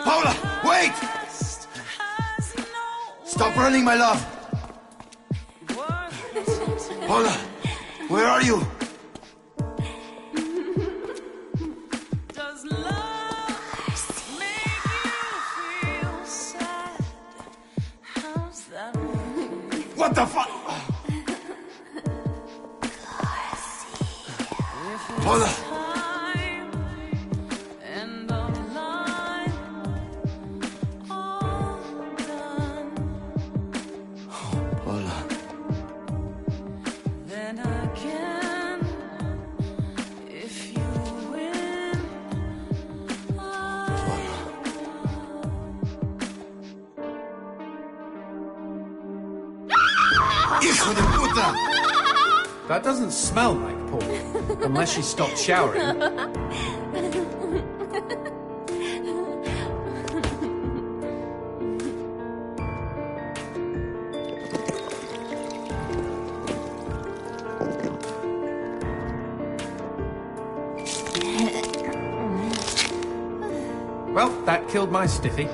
Paula, wait! Stop running, my love! Paula, where are you? What the fuck? Paula! Hijo de puta! That doesn't smell like Paul, unless she stopped showering. Well, that killed my stiffy.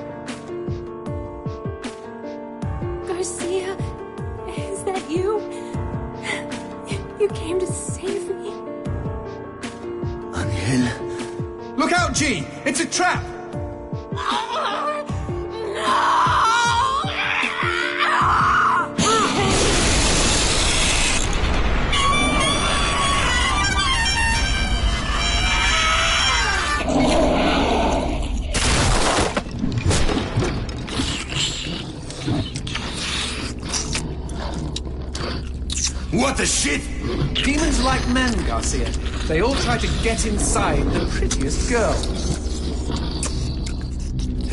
Garcia, is that you? You came to save me. Angel. Look out, G! It's a trap! What the shit? Demons like men, Garcia. They all try to get inside the prettiest girl.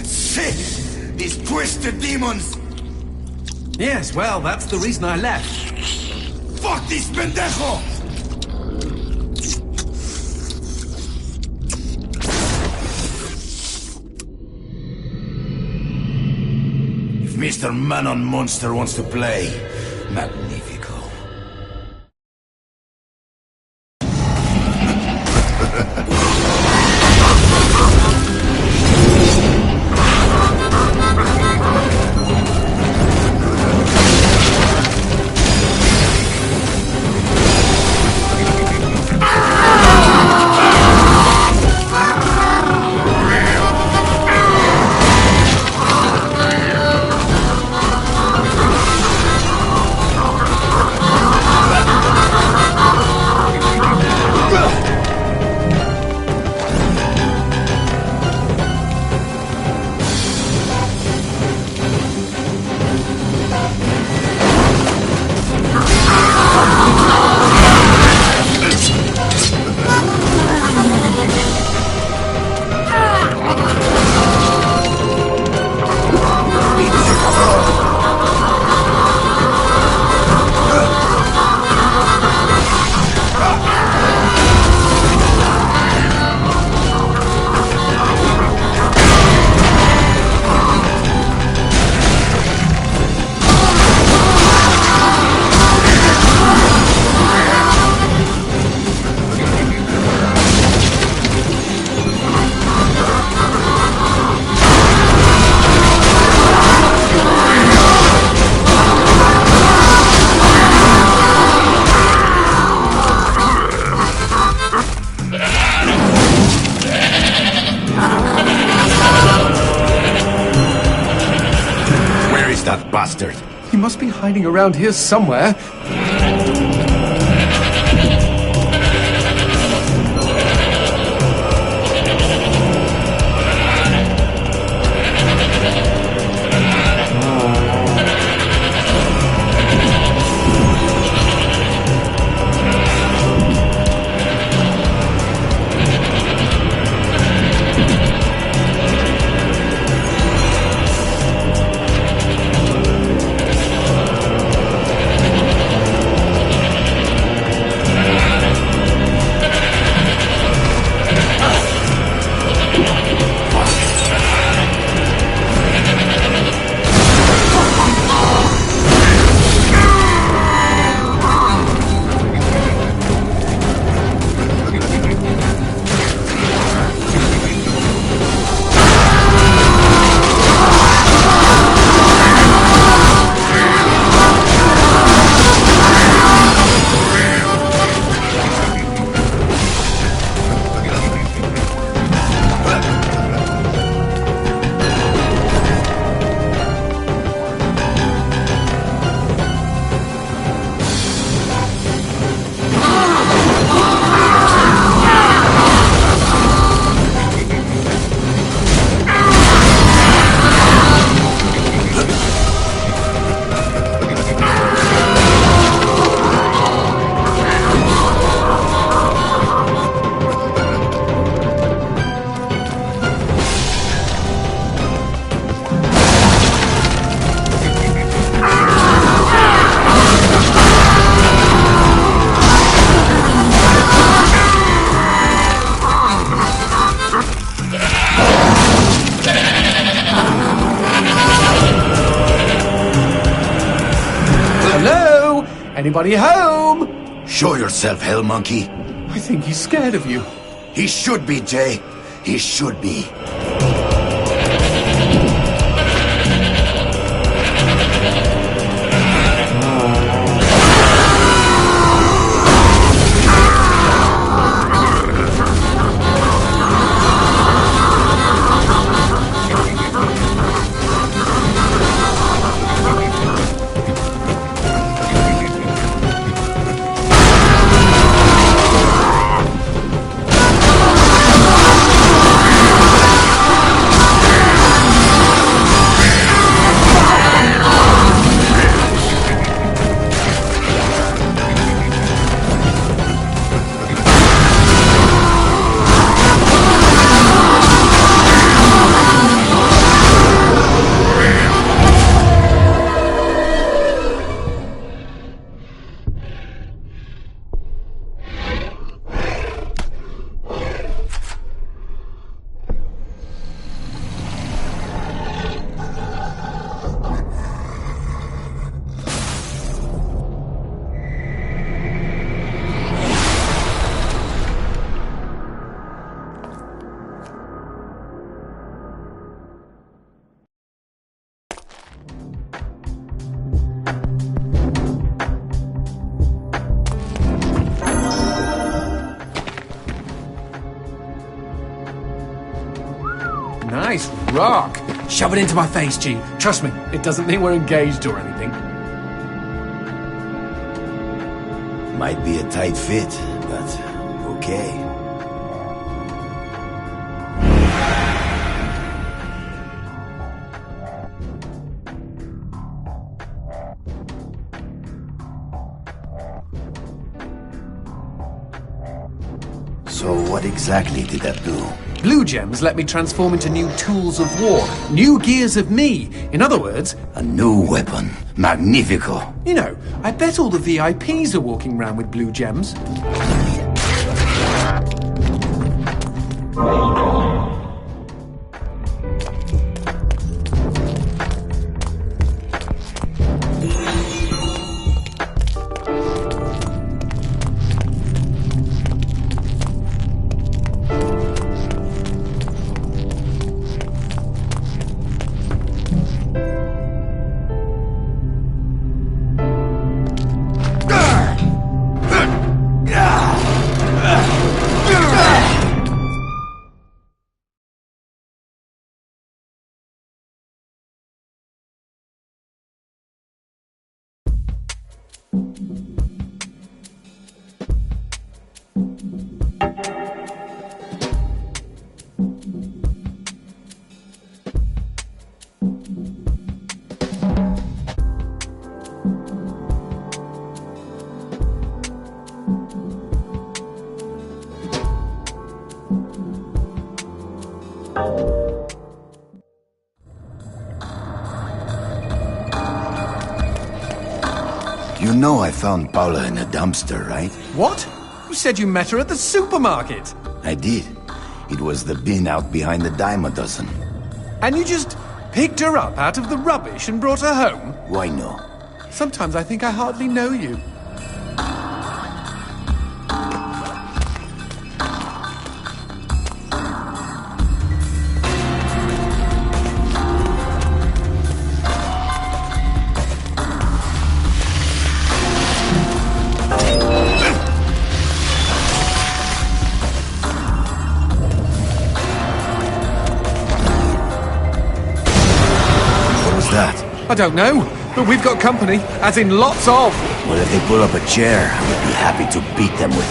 Shit! These twisted demons! Yes, well, that's the reason I left. Fuck this pendejo! If Mr. Manon Monster wants to play, magnifico. bastard. He must be hiding around here somewhere. Anybody home? Show yourself, Hell Monkey. I think he's scared of you. He should be, Jay. He should be. Nice rock. Shove it into my face, G. Trust me, it doesn't mean we're engaged or anything. Might be a tight fit, but okay. So what exactly did that do? Blue gems let me transform into new tools of war, new gears of me. In other words, A new weapon. Magnifico. you know, I bet all the VIPs are walking around with blue gems. You know I found Paula in a dumpster, right? What? You said you met her at the supermarket. I did. It was the bin out behind the dime a dozen. And you just picked her up out of the rubbish and brought her home? Why no? Sometimes I think I hardly know you. I don't know, but we've got company, as in lots of. Well, if they pull up a chair, I would be happy to beat them with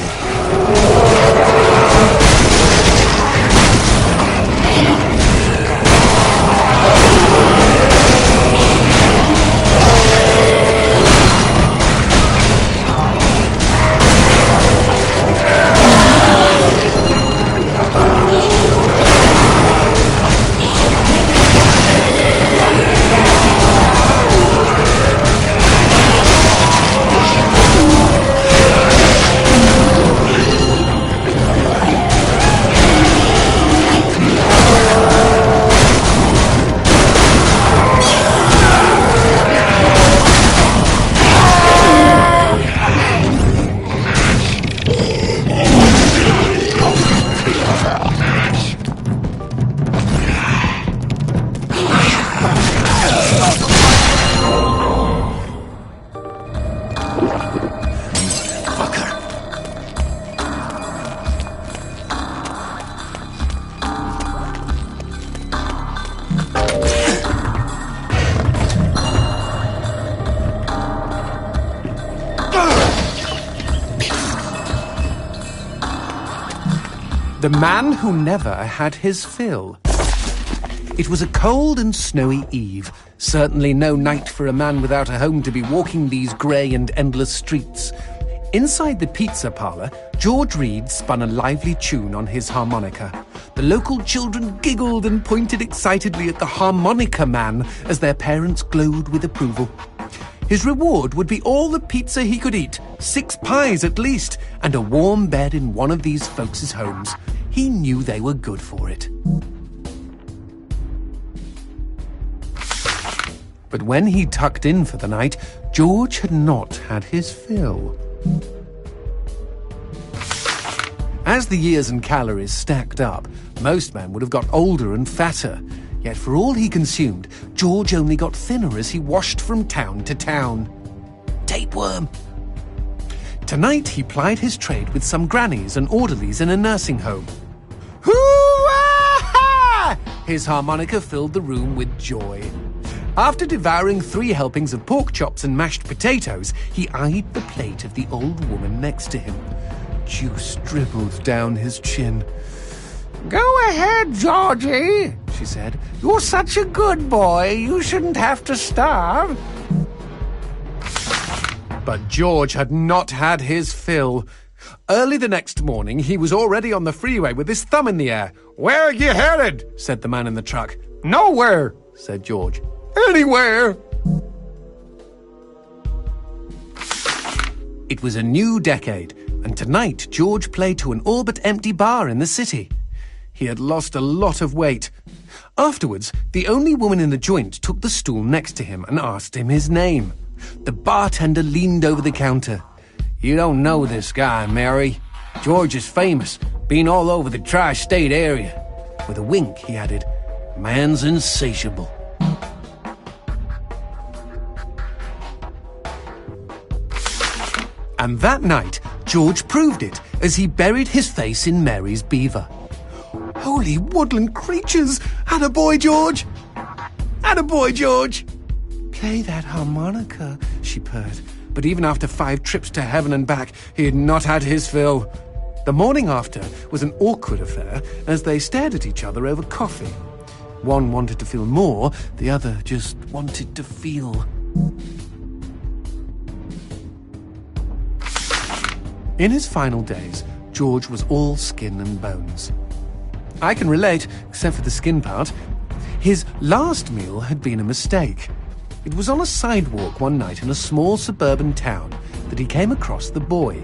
The man who never had his fill. It was a cold and snowy eve. Certainly no night for a man without a home to be walking these grey and endless streets. Inside the pizza parlour, George Reed spun a lively tune on his harmonica. The local children giggled and pointed excitedly at the harmonica man as their parents glowed with approval. His reward would be all the pizza he could eat, 6 pies at least, and a warm bed in one of these folks' homes. He knew they were good for it. But when he tucked in for the night, George had not had his fill. As the years and calories stacked up, most men would have got older and fatter. Yet for all he consumed, George only got thinner as he washed from town to town. Tapeworm! Tonight he plied his trade with some grannies and orderlies in a nursing home. Hoo-ah! His harmonica filled the room with joy. After devouring 3 helpings of pork chops and mashed potatoes, he eyed the plate of the old woman next to him. Juice dribbled down his chin. "Go ahead, Georgie," she said. "You're such a good boy, you shouldn't have to starve." But George had not had his fill. Early the next morning, he was already on the freeway with his thumb in the air. "Where are you headed?" said the man in the truck. "Nowhere," said George. "Anywhere." It was a new decade, and tonight George played to an all but empty bar in the city. He had lost a lot of weight. Afterwards, the only woman in the joint took the stool next to him and asked him his name. The bartender leaned over the counter. "You don't know this guy, Mary. George is famous, been all over the tri-state area." With a wink, he added, "Man's insatiable." And that night, George proved it as he buried his face in Mary's beaver. Holy woodland creatures! Attaboy, George! Attaboy, George! "Play that harmonica," she purred. but even after 5 trips to heaven and back, he had not had his fill. The morning after was an awkward affair as they stared at each other over coffee. One wanted to feel more, the other just wanted to feel. In his final days, George was all skin and bones. I can relate, except for the skin part. His last meal had been a mistake. It was on a sidewalk one night in a small suburban town that he came across the boy.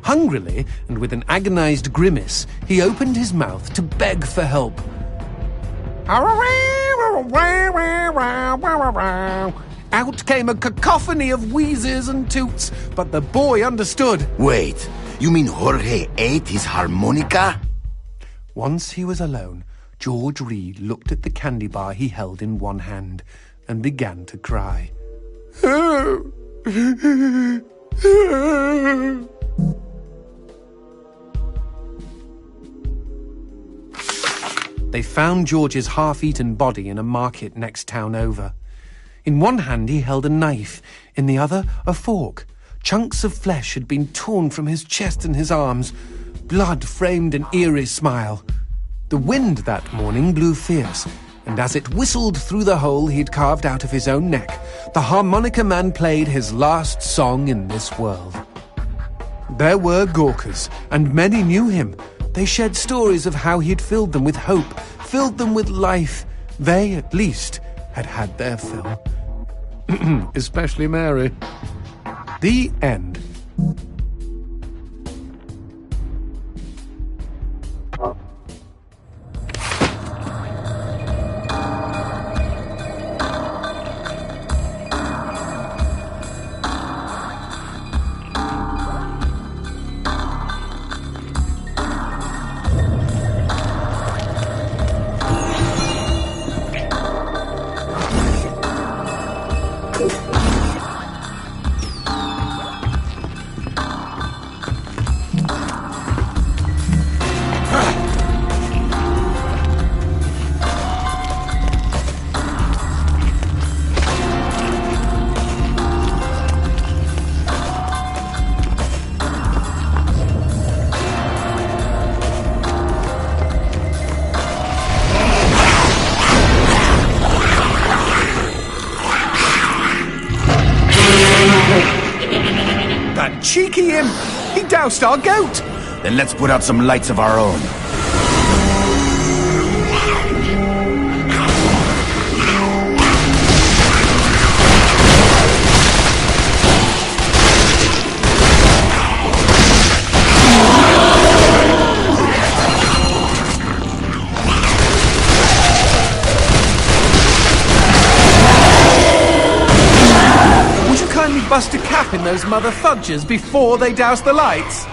Hungrily, and with an agonized grimace, he opened his mouth to beg for help. Out came a cacophony of wheezes and toots, but the boy understood. Wait, you mean Jorge ate his harmonica? Once he was alone, George Reed looked at the candy bar he held in one hand and began to cry. They found George's half-eaten body in a market next town over. In one hand he held a knife, in the other a fork. Chunks of flesh had been torn from his chest and his arms. Blood framed an eerie smile. The wind that morning blew fierce, and as it whistled through the hole he'd carved out of his own neck, the harmonica man played his last song in this world. There were Gawkers, and many knew him. They shared stories of how he'd filled them with hope, filled them with life. They, at least, had had their fill. Especially Mary. The end. That cheeky imp! He doused our goat! Then let's put out some lights of our own. Bust a cap in those mother fudgers before they douse the lights.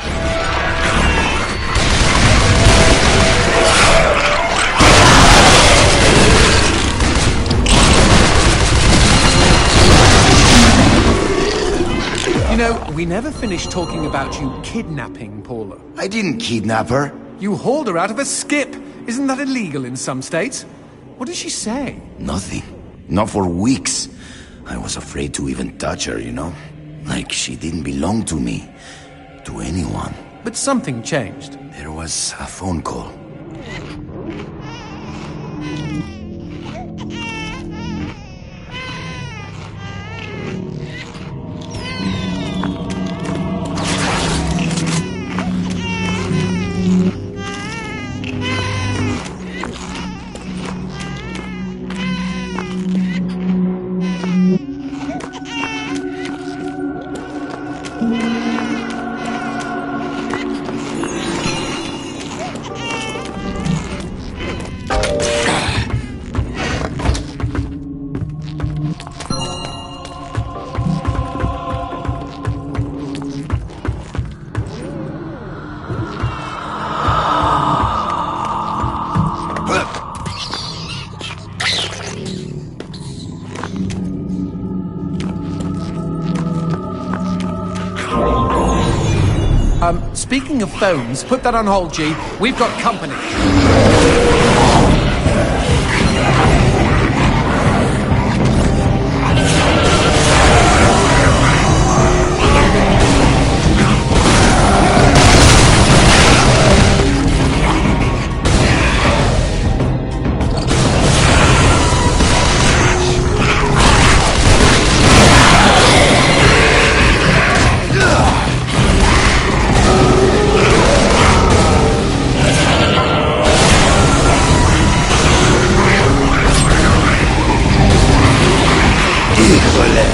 You know, we never finished talking about you kidnapping Paula. I didn't kidnap her. You hauled her out of a skip. Isn't that illegal in some states? What did she say? Nothing. Not for weeks. I was afraid to even touch her, you know? Like she didn't belong to me. To anyone. But something changed. There was a phone call. Speaking of phones, put that on hold, G. We've got company. Híjole!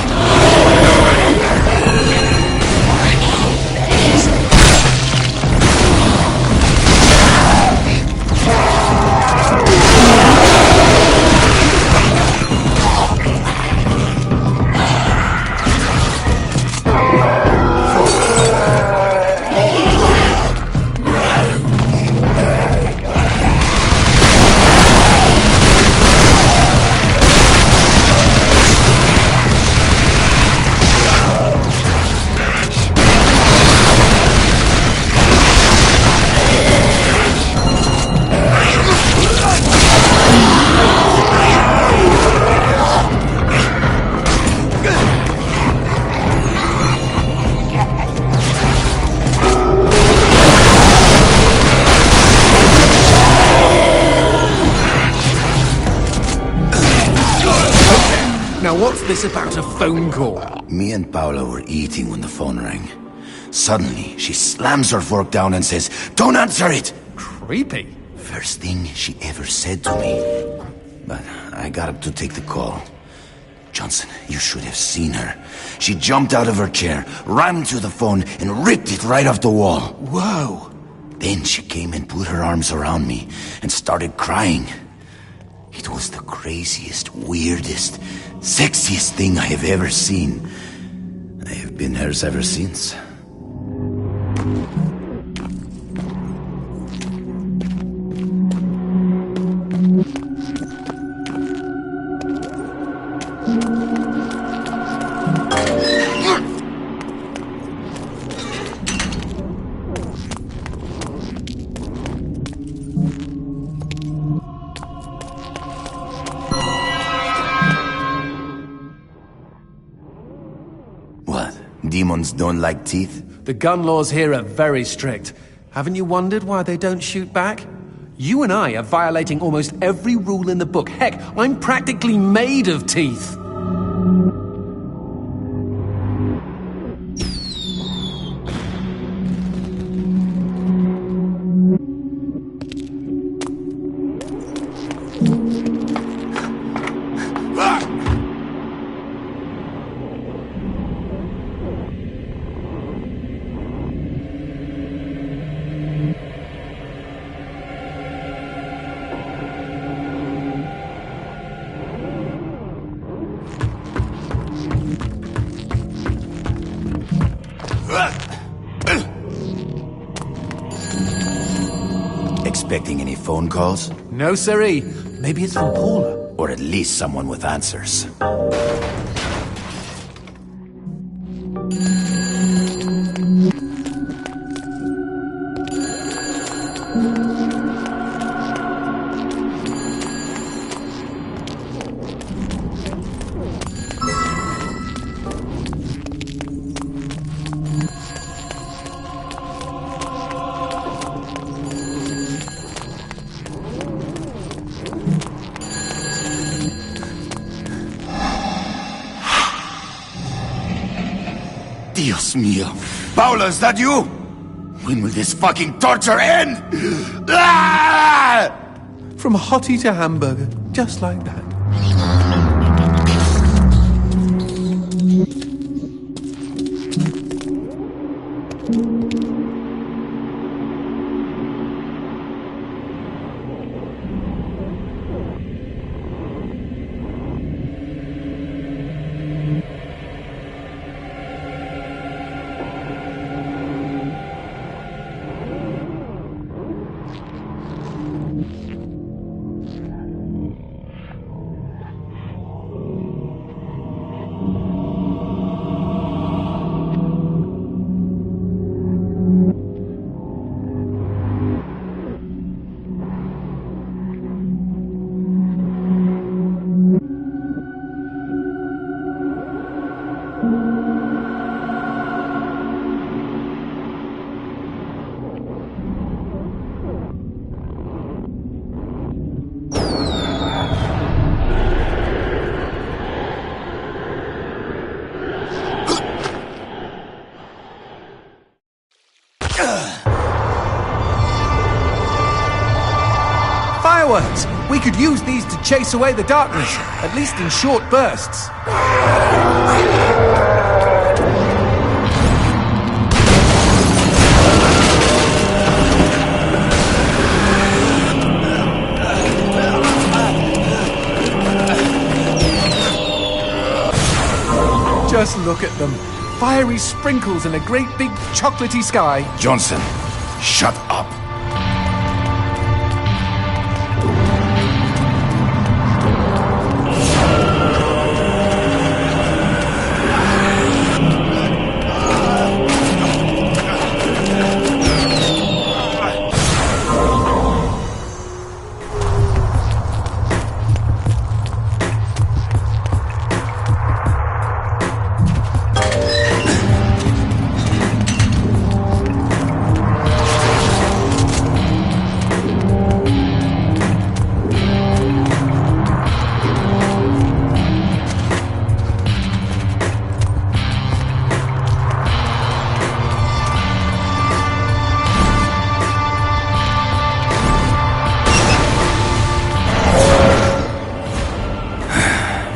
Now what's this about a phone call? Me and Paula were eating when the phone rang. Suddenly, she slams her fork down and says, "Don't answer it!" Creepy. First thing she ever said to me. But I got up to take the call. Johnson, you should have seen her. She jumped out of her chair, ran to the phone, and ripped it right off the wall. Whoa. Then she came and put her arms around me and started crying. It was the craziest, weirdest, sexiest thing I have ever seen. I have been hers ever since. What? Demons don't like teeth? The gun laws here are very strict. Haven't you wondered why they don't shoot back? You and I are violating almost every rule in the book. Heck, I'm practically made of teeth. Expecting any phone calls? No, siree. Maybe it's from Paula. Or at least someone with answers. Dios mío. Paula, is that you? When will this fucking torture end? Ah! From hottie to hamburger, just like that. could use these to chase away the darkness, at least in short bursts. Just look at them. Fiery sprinkles in a great big chocolatey sky. Johnson, shut up.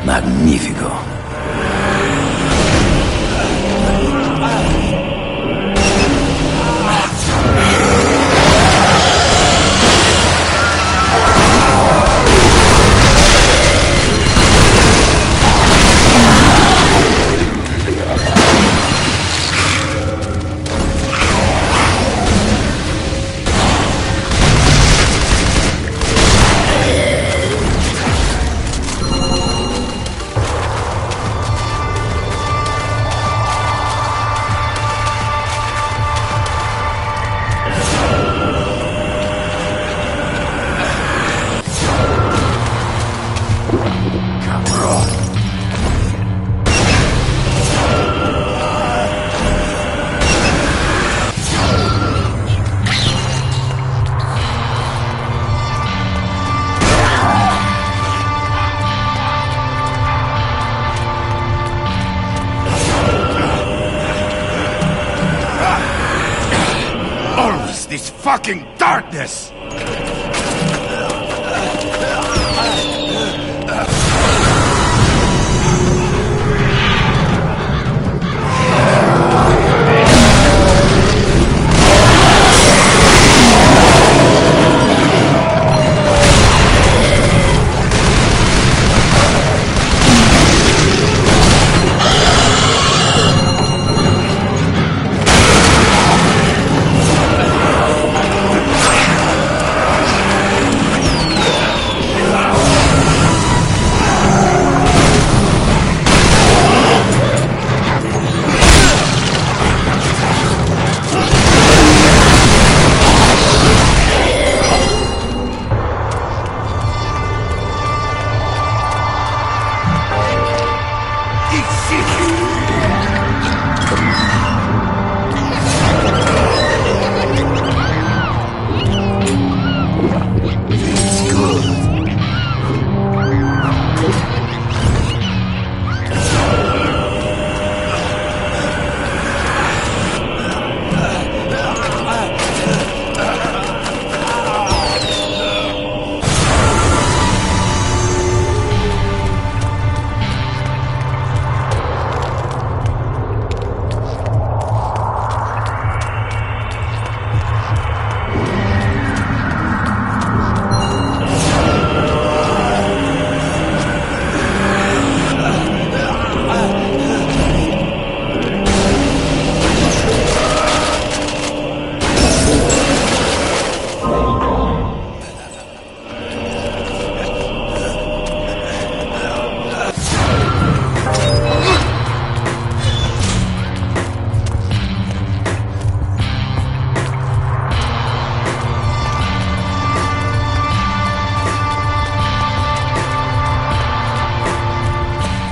Magnifico. This fucking darkness!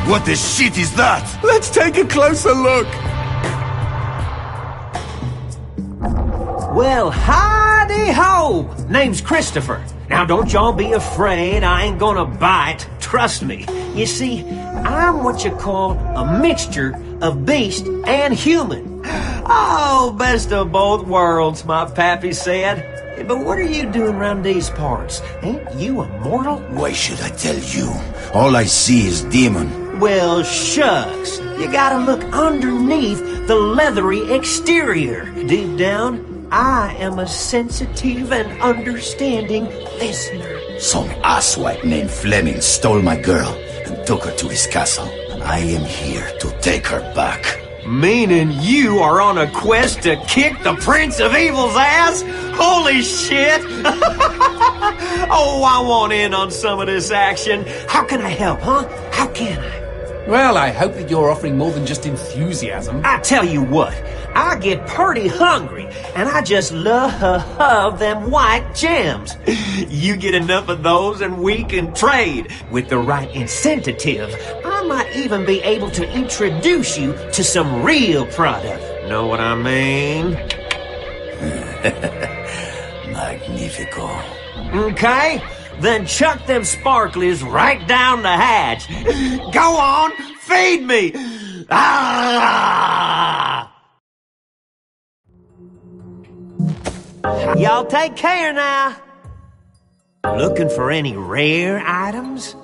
What the shit is that? Let's take a closer look. Well, howdy-ho! Name's Christopher. Now, don't y'all be afraid. I ain't gonna bite. Trust me. You see, I'm what you call a mixture of beast and human. Oh, best of both worlds, my pappy said. But what are you doing around these parts? Ain't you a mortal? Why should I tell you? All I see is demon. Well, shucks. You gotta look underneath the leathery exterior. Deep down, I am a sensitive and understanding listener. Some asswipe named Fleming stole my girl and took her to his castle. I am here to take her back. Meaning you are on a quest to kick the Prince of Evil's ass? Holy shit! Oh, I want in on some of this action. How can I help, huh? How can I? Well, I hope that you're offering more than just enthusiasm. I tell you what, I get pretty hungry, and I just love them white gems. You get enough of those and we can trade. With the right incentive, I might even be able to introduce you to some real product. Know what I mean? Magnifico. Okay, then chuck them sparklies right down the hatch. Go on, feed me! Ah! Y'all take care now. Looking for any rare items?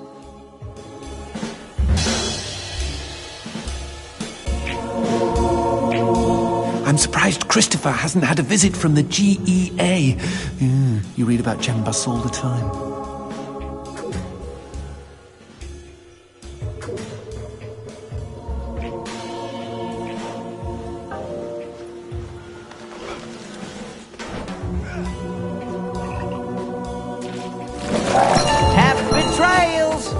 I'm surprised Christopher hasn't had a visit from the GEA. You read about gem busts all the time. Happy trails!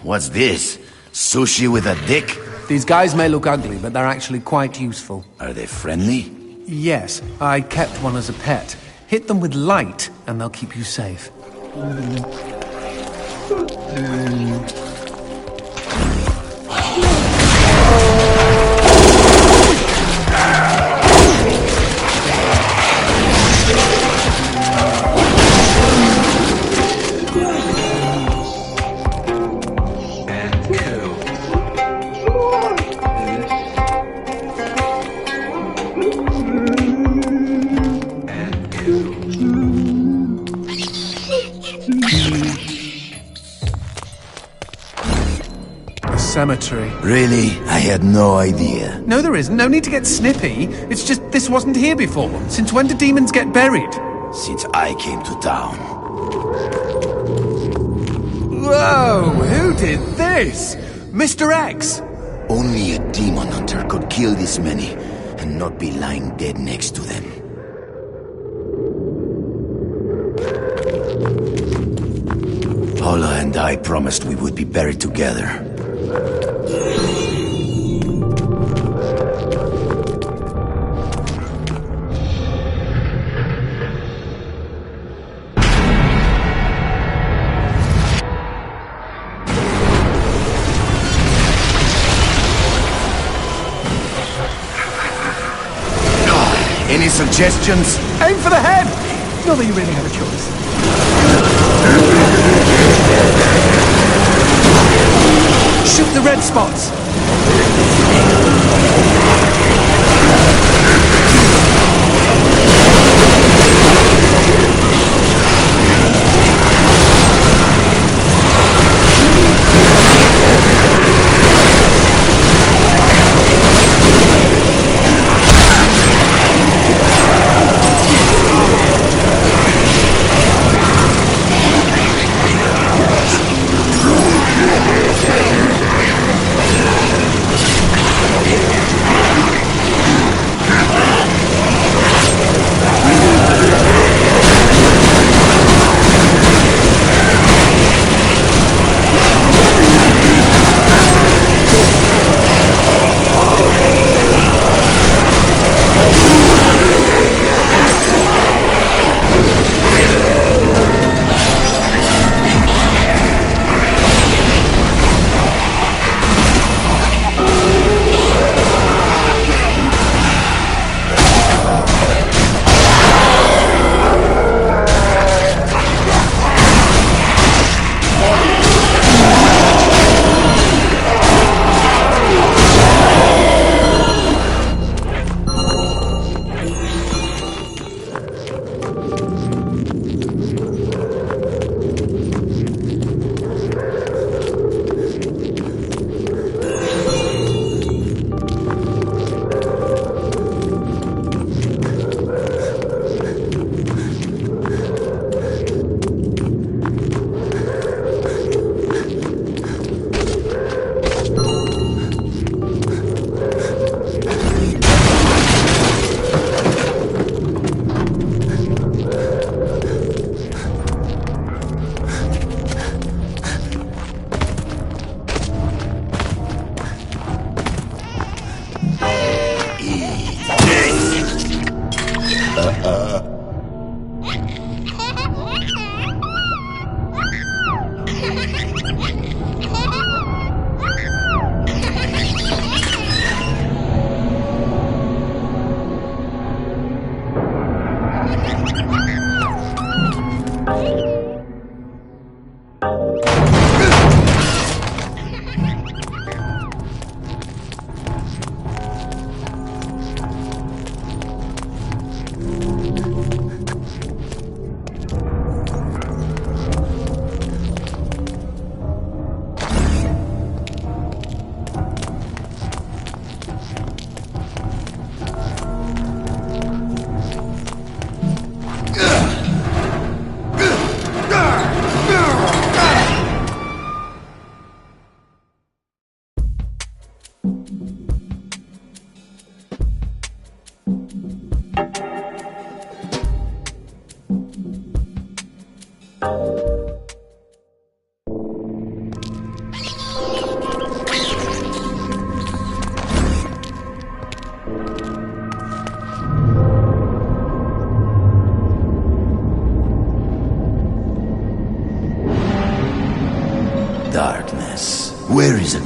What's this? Sushi with a dick? These guys may look ugly, but they're actually quite useful. Are they friendly? Yes, I kept one as a pet. Hit them with light, and they'll keep you safe. Cemetery. Really? I had no idea. No, there isn't. No need to get snippy. It's just this wasn't here before. Since when do demons get buried? Since I came to town. Whoa! Who did this? Mr. X! Only a demon hunter could kill this many and not be lying dead next to them. Paula and I promised we would be buried together. Any suggestions? Aim for the head! Not that you really have a choice. Shoot the red spots!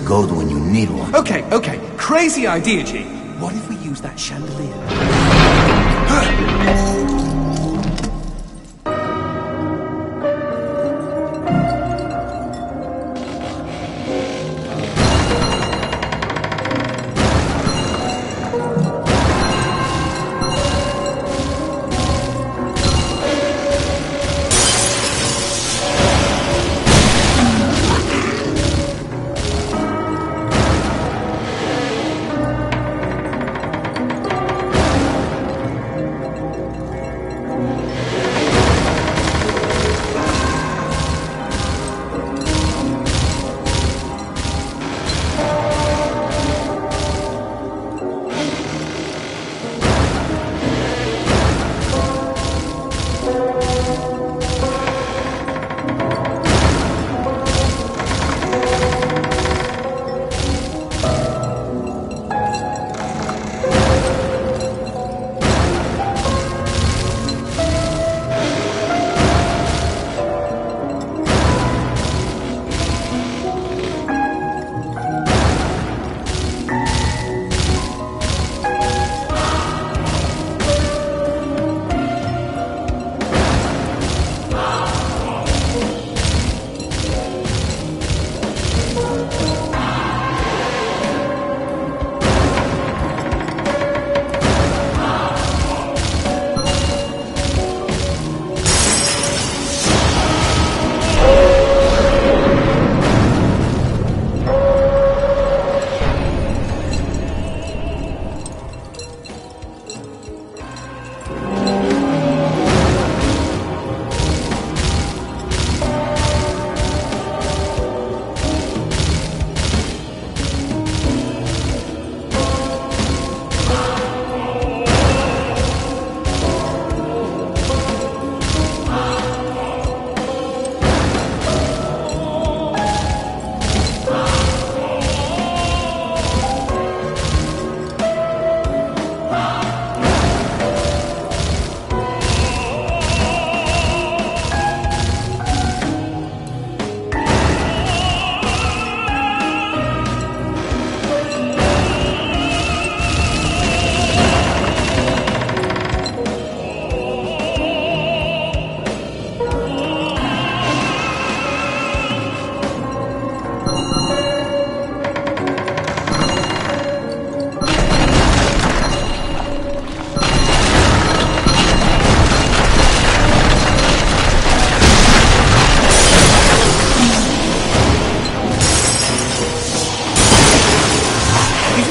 goat when you need one. Okay, okay. Crazy idea, G. What if we use that chandelier?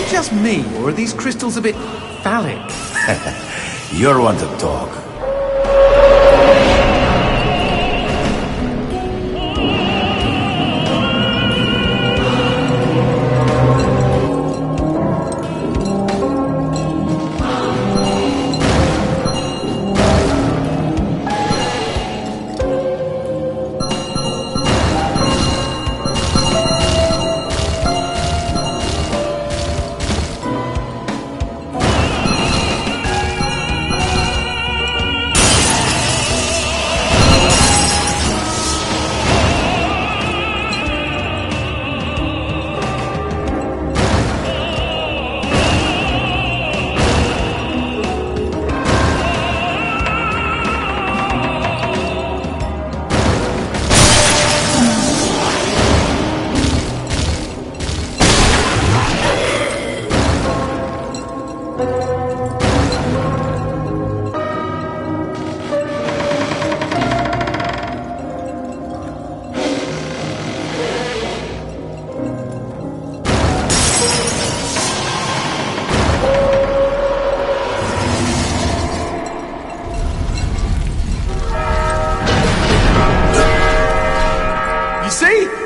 Just me, or are these crystals a bit phallic? You're one to talk.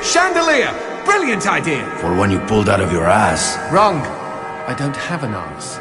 Chandelier! Brilliant idea! For when you pulled out of your ass. Wrong. I don't have an ass.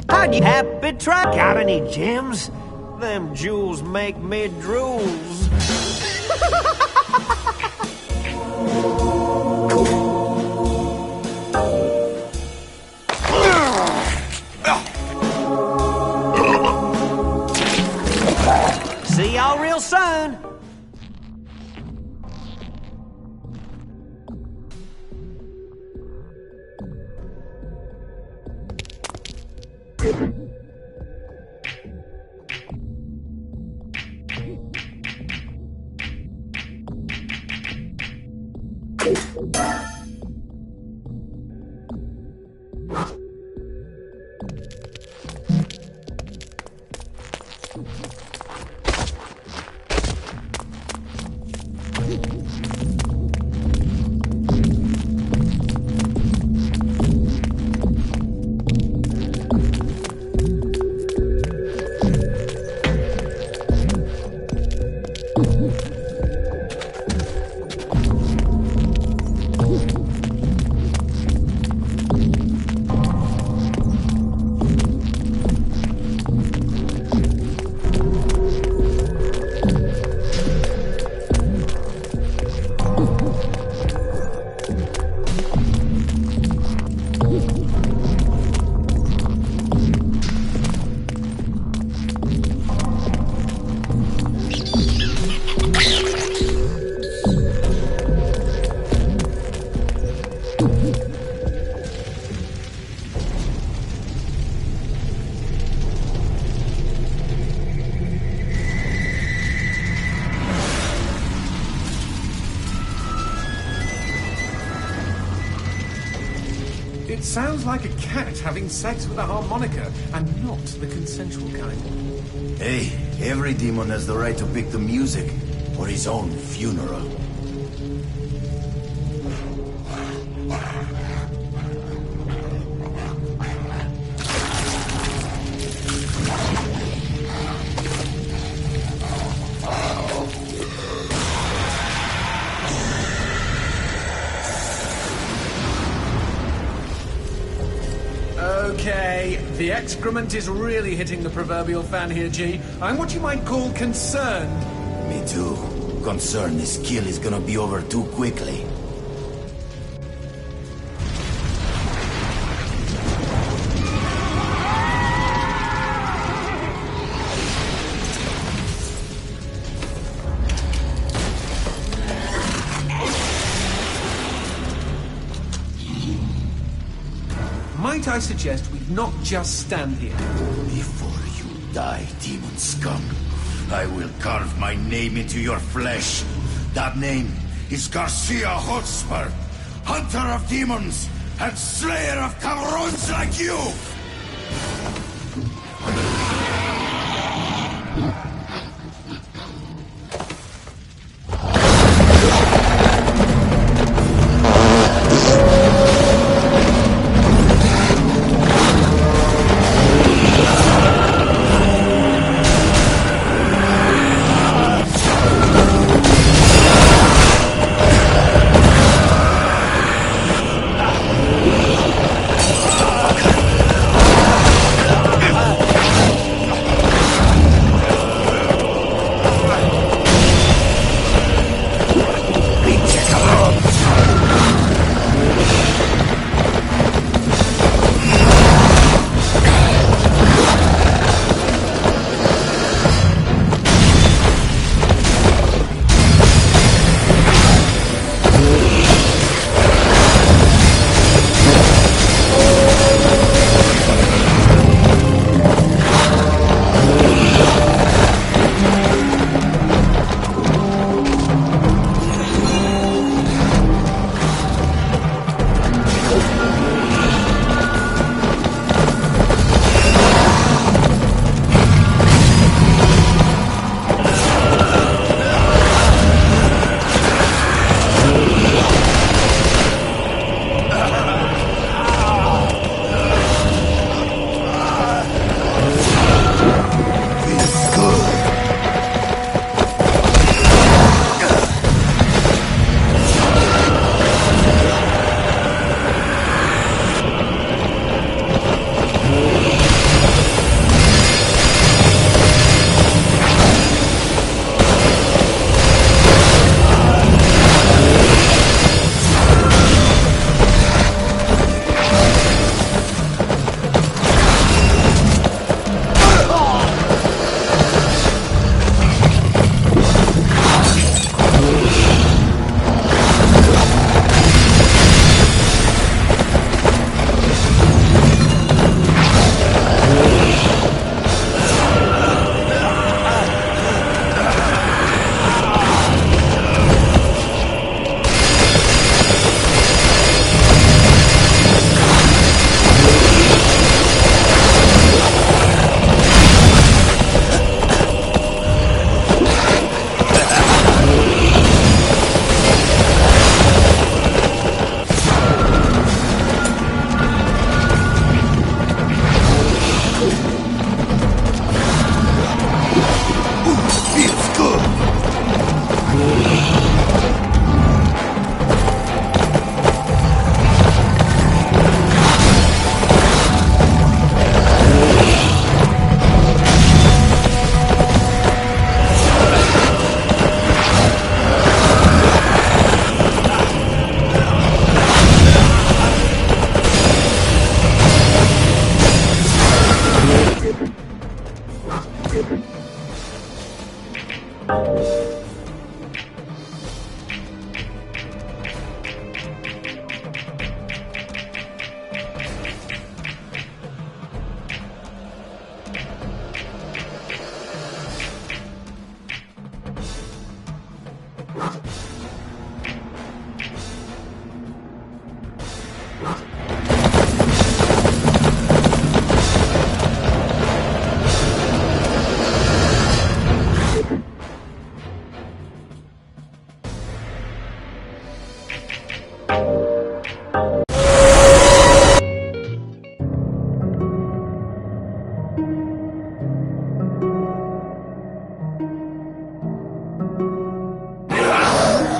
Howdy, happy truck. Got any gems? Them jewels make me drools. See y'all real soon. It sounds like a cat having sex with a harmonica, and not the consensual kind. Hey, every demon has the right to pick the music for his own funeral. Okay, the excrement is really hitting the proverbial fan here, G. I'm what you might call concerned. Me too. Concerned this kill is gonna be over too quickly. Might I suggest we not just stand here? Before you die, demon scum, I will carve my name into your flesh. That name is Garcia Hotspur, hunter of demons and slayer of cabrons like you!